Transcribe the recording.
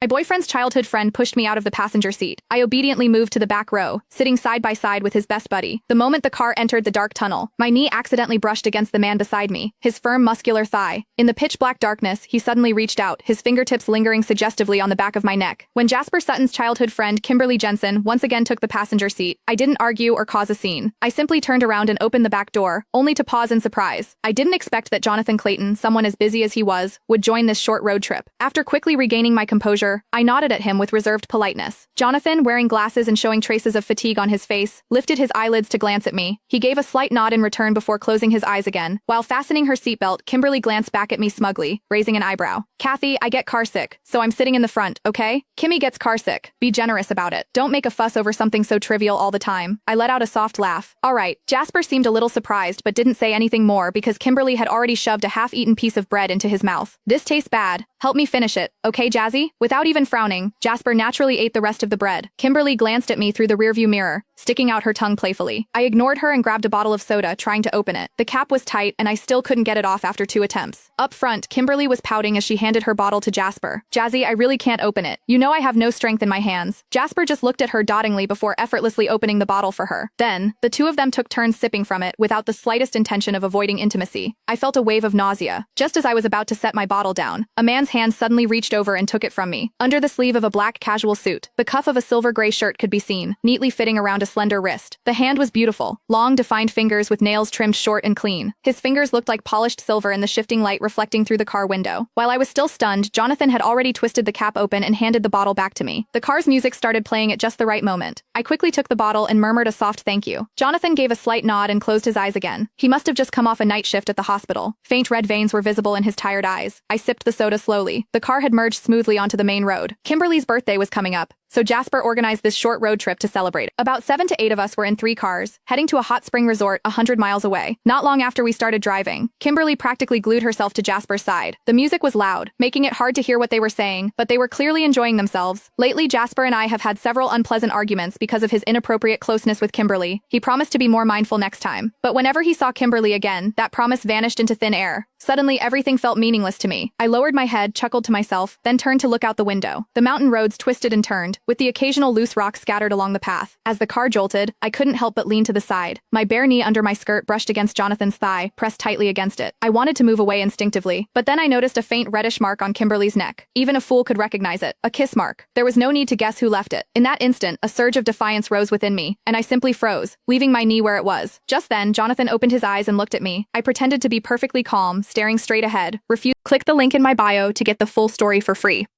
My boyfriend's childhood friend pushed me out of the passenger seat. I obediently moved to the back row, sitting side by side with his best buddy. The moment the car entered the dark tunnel, my knee accidentally brushed against the man beside me, his firm muscular thigh. In the pitch-black darkness, he suddenly reached out, his fingertips lingering suggestively on the back of my neck. When Jasper Sutton's childhood friend Kimberly Jensen once again took the passenger seat, I didn't argue or cause a scene. I simply turned around and opened the back door, only to pause in surprise. I didn't expect that Jonathan Clayton, someone as busy as he was, would join this short road trip. After quickly regaining my composure, I nodded at him with reserved politeness. Jonathan, wearing glasses and showing traces of fatigue on his face, lifted his eyelids to glance at me. He gave a slight nod in return before closing his eyes again. While fastening her seatbelt, Kimberly glanced back at me smugly, raising an eyebrow. Kathy, I get carsick, so I'm sitting in the front, okay? Kimmy gets carsick. Be generous about it. Don't make a fuss over something so trivial all the time. I let out a soft laugh. All right. Jasper seemed a little surprised but didn't say anything more because Kimberly had already shoved a half-eaten piece of bread into his mouth. This tastes bad. Help me finish it, okay, Jazzy? Without even frowning, Jasper naturally ate the rest of the bread. Kimberly glanced at me through the rearview mirror, sticking out her tongue playfully. I ignored her and grabbed a bottle of soda, trying to open it. The cap was tight, and I still couldn't get it off after 2 attempts. Up front, Kimberly was pouting as she handed her bottle to Jasper. Jazzy, I really can't open it. You know I have no strength in my hands. Jasper just looked at her dotingly before effortlessly opening the bottle for her. Then, the two of them took turns sipping from it without the slightest intention of avoiding intimacy. I felt a wave of nausea. Just as I was about to set my bottle down, a man's hand suddenly reached over and took it from me. Under the sleeve of a black casual suit, the cuff of a silver-gray shirt could be seen, neatly fitting around a slender wrist. The hand was beautiful, long, defined fingers with nails trimmed short and clean. His fingers looked like polished silver in the shifting light reflecting through the car window. While I was still stunned, Jonathan had already twisted the cap open and handed the bottle back to me. The car's music started playing at just the right moment. I quickly took the bottle and murmured a soft thank you. Jonathan gave a slight nod and closed his eyes again. He must have just come off a night shift at the hospital. Faint red veins were visible in his tired eyes. I sipped the soda slowly. The car had merged smoothly onto the main road. Kimberly's birthday was coming up, so Jasper organized this short road trip to celebrate. About 7 to 8 of us were in 3 cars, heading to a hot spring resort 100 miles away. Not long after we started driving, Kimberly practically glued herself to Jasper's side. The music was loud, making it hard to hear what they were saying, but they were clearly enjoying themselves. Lately, Jasper and I have had several unpleasant arguments because of his inappropriate closeness with Kimberly. He promised to be more mindful next time. But whenever he saw Kimberly again, that promise vanished into thin air. Suddenly, everything felt meaningless to me. I lowered my head, chuckled to myself, then turned to look out the window. The mountain roads twisted and turned, with the occasional loose rocks scattered along the path. As the car jolted, I couldn't help but lean to the side. My bare knee under my skirt brushed against Jonathan's thigh, pressed tightly against it. I wanted to move away instinctively, but then I noticed a faint reddish mark on Kimberly's neck. Even a fool could recognize it. A kiss mark. There was no need to guess who left it. In that instant, a surge of defiance rose within me, and I simply froze, leaving my knee where it was. Just then, Jonathan opened his eyes and looked at me. I pretended to be perfectly calm, staring straight ahead. Click the link in my bio to get the full story for free.